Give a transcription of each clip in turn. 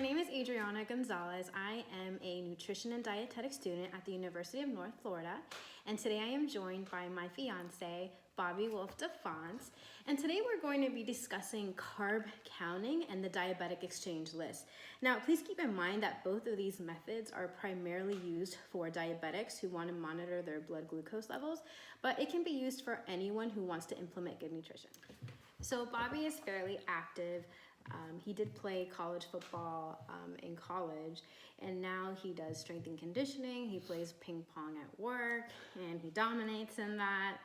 my name is Adriana Gonzalez. I am a nutrition and dietetic student at the University of North Florida, and today I am joined by my fiance, Bobby Wolf DeFonts, and today we're going to be discussing carb counting and the diabetic exchange list. Now, please keep in mind that both of these methods are primarily used for diabetics who want to monitor their blood glucose levels, but it can be used for anyone who wants to implement good nutrition. So Bobby is fairly active. He did play college football in college, and now he does strength and conditioning. He plays ping pong at work, and he dominates in that.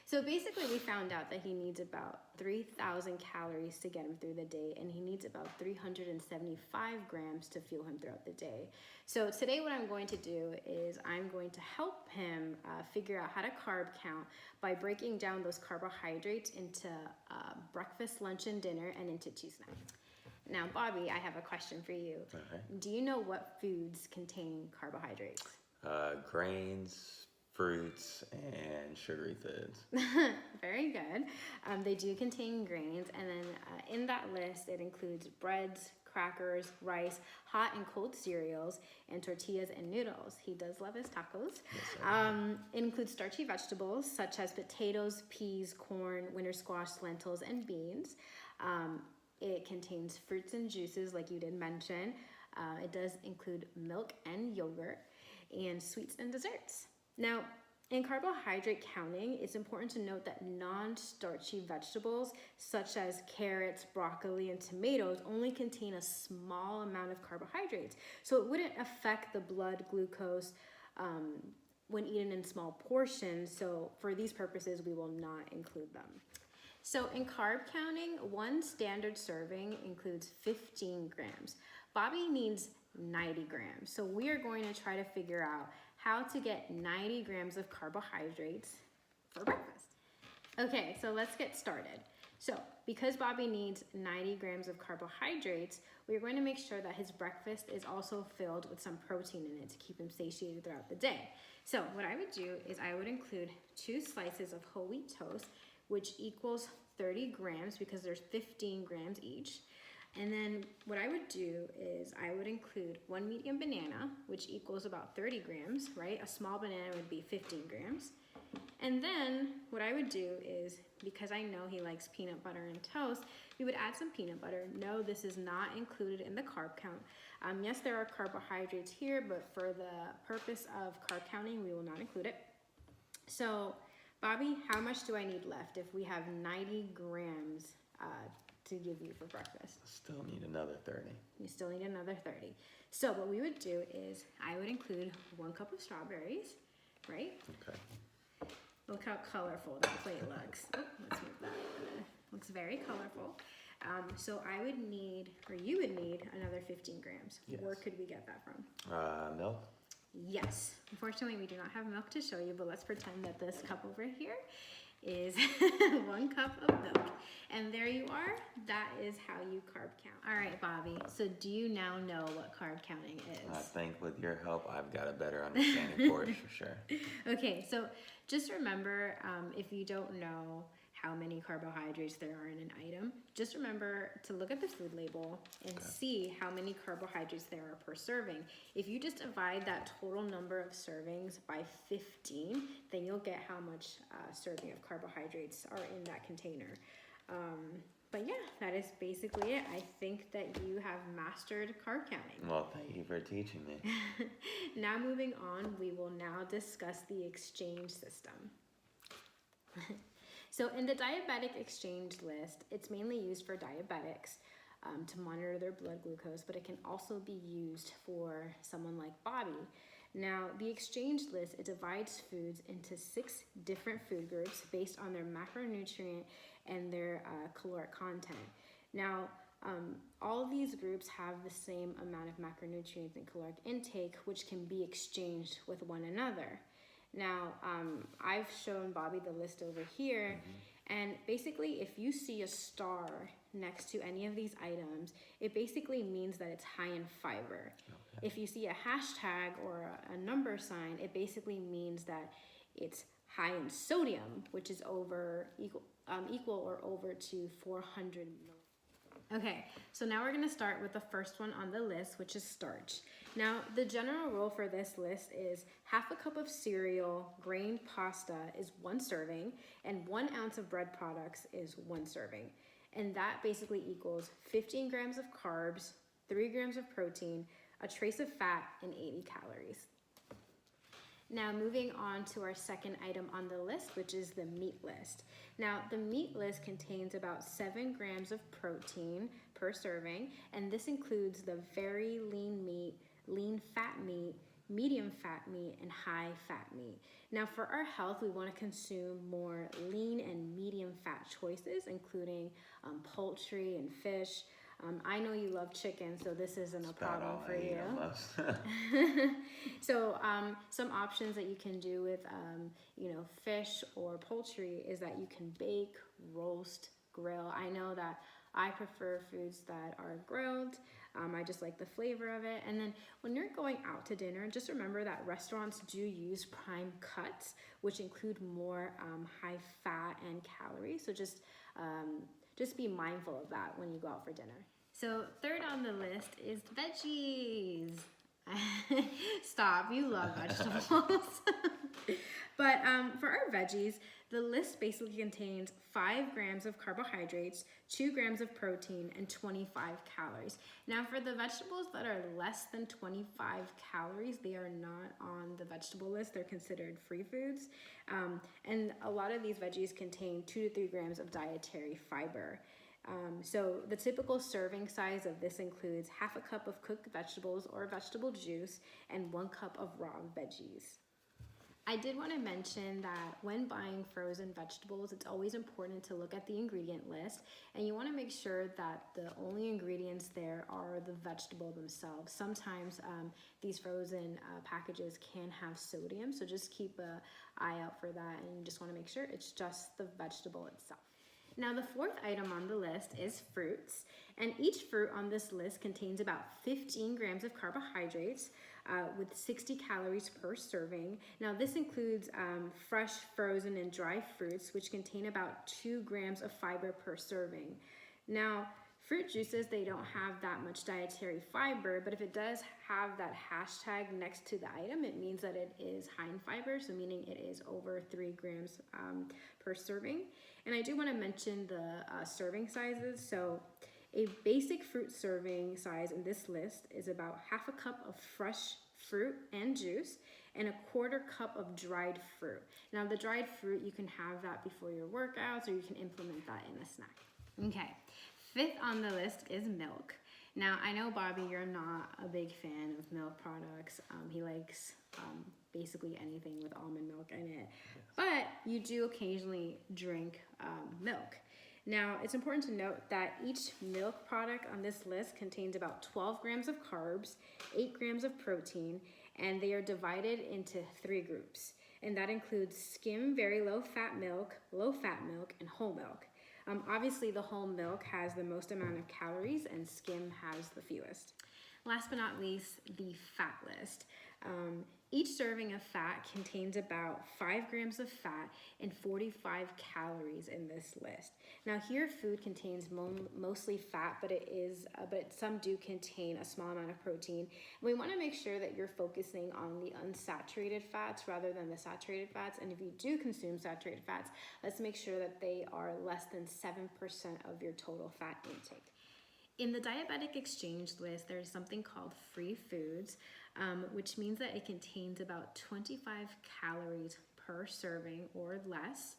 So basically, we found out that he needs about 3,000 calories to get him through the day, and he needs about 375 grams to fuel him throughout the day. So today what I'm going to do is I'm going to help him figure out how to carb count by breaking down those carbohydrates into breakfast, lunch, and dinner, and into 2 snacks. Now, Bobby, I have a question for you. Okay. Do you know what foods contain carbohydrates? Grains, fruits, and sugary foods. Very good. They do contain grains, and then in that list, it includes breads, crackers, rice, hot and cold cereals, and tortillas and noodles. He does love his tacos. Yes, It includes starchy vegetables such as potatoes, peas, corn, winter squash, lentils, and beans. It contains fruits and juices, like you did mention. It does include milk and yogurt, and sweets and desserts. Now, in carbohydrate counting, it's important to note that non-starchy vegetables such as carrots, broccoli, and tomatoes only contain a small amount of carbohydrates. So it wouldn't affect the blood glucose when eaten in small portions. So for these purposes, we will not include them. So in carb counting, 1 standard serving includes 15 grams. Bobby needs 90 grams. So we are going to try to figure out how to get 90 grams of carbohydrates for breakfast. Okay, so let's get started. So because Bobby needs 90 grams of carbohydrates, we're going to make sure that his breakfast is also filled with some protein in it to keep him satiated throughout the day. So what I would do is I would include 2 slices of whole wheat toast, which equals 30 grams because there's 15 grams each. And then what I would do is I would include 1 medium banana, which equals about 30 grams, right? A small banana would be 15 grams. And then what I would do is, because I know he likes peanut butter and toast, we would add some peanut butter. No, this is not included in the carb count. Yes, there are carbohydrates here, but for the purpose of carb counting, we will not include it. So, Bobby, how much do I need left if we have 90 grams to give you for breakfast? Still need another 30. You still need another 30. So what we would do is I would include 1 cup of strawberries, right? Okay. Look how colorful that plate looks. Oh, let's move that. Looks very colorful. So I would need, or you would need, another 15 grams. Yes. Where could we get that from? Milk? Yes. Unfortunately, we do not have milk to show you, but let's pretend that this cup over here is 1 cup of milk. And there you are. That is how you carb count. All right, Bobby. So do you now know what carb counting is? I think with your help, I've got a better understanding for it for sure. Okay, so just remember, if you don't know how many carbohydrates there are in an item, just remember to look at the food label and see how many carbohydrates there are per serving. If you just divide that total number of servings by 15, then you'll get how much serving of carbohydrates are in that container. But yeah, that is basically it. I think that you have mastered carb counting. Well, thank you for teaching me. Now moving on, we will now discuss the exchange system. So in the diabetic exchange list, it's mainly used for diabetics to monitor their blood glucose, but it can also be used for someone like Bobby. Now, the exchange list, it divides foods into 6 different food groups based on their macronutrient and their caloric content. Now, all of these groups have the same amount of macronutrients and caloric intake, which can be exchanged with one another. Now, I've shown Bobby the list over here, and basically if you see a star next to any of these items, it basically means that it's high in fiber. Okay. If you see a hashtag or a number sign, it basically means that it's high in sodium, which is equal or over to 400 milligrams. Okay, so now we're gonna start with the first one on the list, which is starch. Now, the general rule for this list is half a cup of cereal, grain pasta is 1 serving, and 1 ounce of bread products is 1 serving. And that basically equals 15 grams of carbs, 3 grams of protein, a trace of fat, and 80 calories. Now moving on to our second item on the list, which is the meat list. Now the meat list contains about 7 grams of protein per serving, and this includes the very lean meat, lean fat meat, medium fat meat, and high fat meat. Now for our health, we want to consume more lean and medium fat choices, including poultry and fish. I know you love chicken, so this isn't a problem for you. So some options that you can do with fish or poultry is that you can bake, roast, grill. I know that I prefer foods that are grilled. I just like the flavor of it. And then when you're going out to dinner, just remember that restaurants do use prime cuts, which include more high fat and calories. So just be mindful of that when you go out for dinner. So third on the list is veggies. Stop, you love vegetables. But for our veggies, the list basically contains 5 grams of carbohydrates, 2 grams of protein, and 25 calories. Now for the vegetables that are less than 25 calories, they are not on the vegetable list. They're considered free foods. And a lot of these veggies contain 2 to 3 grams of dietary fiber. So the typical serving size of this includes half a cup of cooked vegetables or vegetable juice and 1 cup of raw veggies. I did want to mention that when buying frozen vegetables, it's always important to look at the ingredient list, and you want to make sure that the only ingredients there are the vegetable themselves. Sometimes these frozen packages can have sodium, so just keep an eye out for that, and you just want to make sure it's just the vegetable itself. Now the fourth item on the list is fruits, and each fruit on this list contains about 15 grams of carbohydrates with 60 calories per serving. Now this includes fresh, frozen, and dry fruits, which contain about 2 grams of fiber per serving. Now fruit juices, they don't have that much dietary fiber, but if it does have that hashtag next to the item, it means that it is high in fiber, so meaning it is over 3 grams per serving. And I do want to mention the serving sizes. So a basic fruit serving size in this list is about half a cup of fresh fruit and juice and a 1/4 cup of dried fruit. Now the dried fruit, you can have that before your workouts, or you can implement that in a snack. Okay, fifth on the list is milk. Now I know, Bobby, you're not a big fan of milk products. He likes basically anything with almond milk in it, but you do occasionally drink milk. Now, it's important to note that each milk product on this list contains about 12 grams of carbs, 8 grams of protein, and they are divided into 3 groups. And that includes skim, very low fat milk, and whole milk. Obviously, the whole milk has the most amount of calories and skim has the fewest. Last but not least, the fat list. Each serving of fat contains about 5 grams of fat and 45 calories in this list. Now here, food contains mostly fat, but some do contain a small amount of protein. We want to make sure that you're focusing on the unsaturated fats rather than the saturated fats. And if you do consume saturated fats, let's make sure that they are less than 7% of your total fat intake. In the diabetic exchange list, there's something called free foods, which means that it contains about 25 calories per serving or less.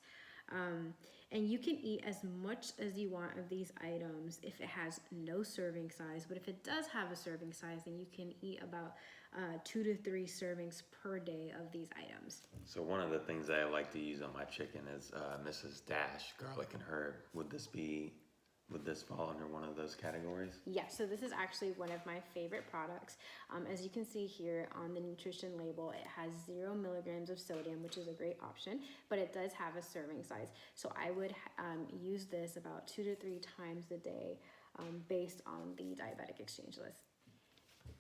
And you can eat as much as you want of these items if it has no serving size. But if it does have a serving size, then you can eat about 2 to 3 servings per day of these items. So one of the things that I like to use on my chicken is Mrs. Dash garlic and herb. Would this fall under one of those categories? Yeah, so this is actually one of my favorite products. As you can see here on the nutrition label, it has 0 milligrams of sodium, which is a great option, but it does have a serving size. So I would use this about 2 to 3 times a day based on the diabetic exchange list.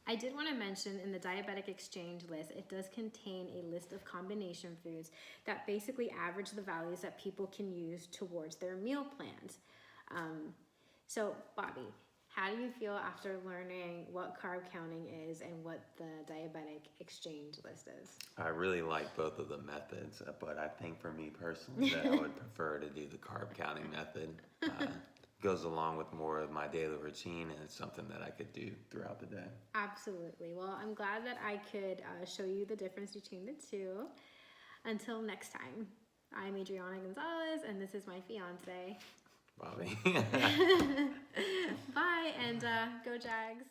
I did want to mention in the diabetic exchange list, it does contain a list of combination foods that basically average the values that people can use towards their meal plans. So, Bobby, how do you feel after learning what carb counting is and what the diabetic exchange list is? I really like both of the methods, but I think for me personally that I would prefer to do the carb counting method. Goes along with more of my daily routine, and it's something that I could do throughout the day. Absolutely. Well, I'm glad that I could show you the difference between the two. Until next time, I'm Adriana Gonzalez, and this is my fiance. Bobby. Bye, and go Jags.